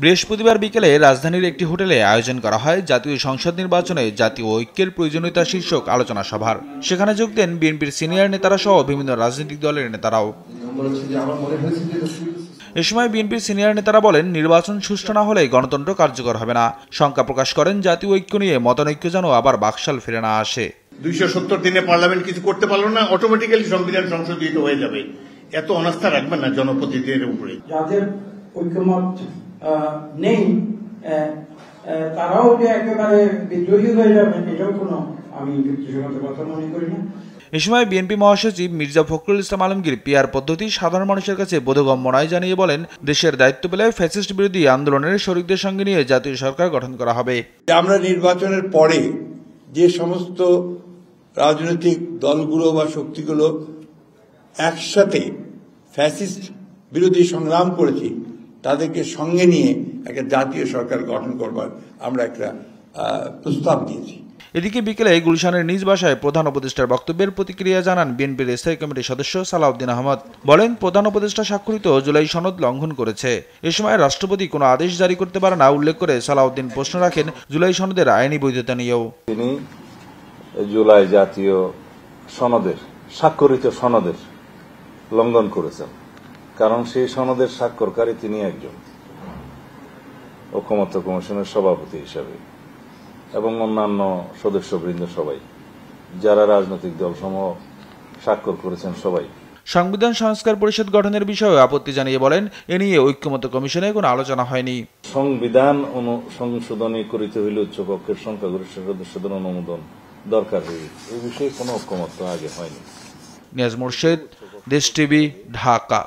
বৃহস্পতিবার বিকেলে রাজধানীর একটি হোটেলে আয়োজন করা হয় জাতীয় সংসদ নির্বাচনে জাতীয় ঐক্যের প্রয়োজনীয়তা শীর্ষক আলোচনা সভার। সেখানে যোগ দেন বিএনপির সিনিয়র নেতারা সহ বিভিন্ন রাজনৈতিক দলের নেতারাও। এ সময় বিএনপির সিনিয়র নেতারা বলেন, নির্বাচন সুষ্ঠু না হলে গণতন্ত্র কার্যকর হবে না। শঙ্কা প্রকাশ করেন জাতীয় ঐক্য নিয়ে মতানৈক্য যেন আবার বাকশাল ফিরে না আসে। 270 দিনে পার্লামেন্ট কিছু করতে পারলো না, অটোমেটিক্যালি সংবিধান সংশোধিত হয়ে যাবে। এত অনাস্থা রাখবেন না জনপ্রতিনিধিদের উপরে। যাদের ঐক্যমত নেই তারাও যে একেবারে বিদ্রোহী হয়ে যাবেন এটাও কোনো আমি যুক্তিসঙ্গত কথা মনে করি না। এ সময় বিএনপি মহাসচিব মির্জা ফখরুল ইসলাম আলমগীর পিআর পদ্ধতি সাধারণ মানুষের কাছে বোধগম্য নয় জানিয়ে বলেন, দেশের দায়িত্ব পেলে ফ্যাসিস্ট বিরোধী আন্দোলনের শরিকদের সঙ্গে নিয়ে জাতীয় সরকার গঠন করা হবে। আমরা নির্বাচনের পরে যে সমস্ত রাজনৈতিক দলগুলো বা শক্তিগুলো একসাথে ফ্যাসিস্ট বিরোধী সংগ্রাম করেছি তাদেরকে সঙ্গে নিয়ে একটা জাতীয় সরকার গঠন করবার আমরা একটা প্রস্তাব দিয়েছি। এদিকে বিকেলে গুলশানের নিজ বাসায় প্রধান উপদেষ্টার বক্তব্যের প্রতিক্রিয়া জানান বিএনপির স্থায়ী কমিটির সদস্য সালাউদ্দিন আহমদ। বলেন, প্রধান উপদেষ্টা স্বাক্ষরিত জুলাই সনদ লঙ্ঘন করেছে। এ সময় রাষ্ট্রপতি কোনো আদেশ জারি করতে পারে না উল্লেখ করে সালাউদ্দিন প্রশ্ন রাখেন জুলাই সনদের আইনি বৈধতা নিয়েও। তিনি জুলাই জাতীয় সনদের স্বাক্ষরিত সনদের লঙ্ঘন করেছেন, কারণ সেই সনদের স্বাক্ষরকারী তিনি একজন ঐকমত্য কমিশনের সভাপতি হিসাবে এবং অন্যান্য সদস্যবৃন্দ সবাই যারা রাজনৈতিক দলসমূহ স্বাক্ষর করেছেন সবাই। সংবিধান সংস্কার পরিষদ গঠনের বিষয়ে আপত্তি জানিয়ে বলেন, এ নিয়ে ঐক্যমত্য কমিশনে কোনো আলোচনা হয়নি। সংবিধান সংশোধনী করিতে হইলে উচ্চকক্ষের সংখ্যাগরিষ্ঠ সদস্যদের অনুমোদন দরকার হয়ে এই বিষয়ে কোনো ঐক্যমত্য আগে হয়নি। নিয়াজ মোর্শেদ, দেশ টিভি, ঢাকা।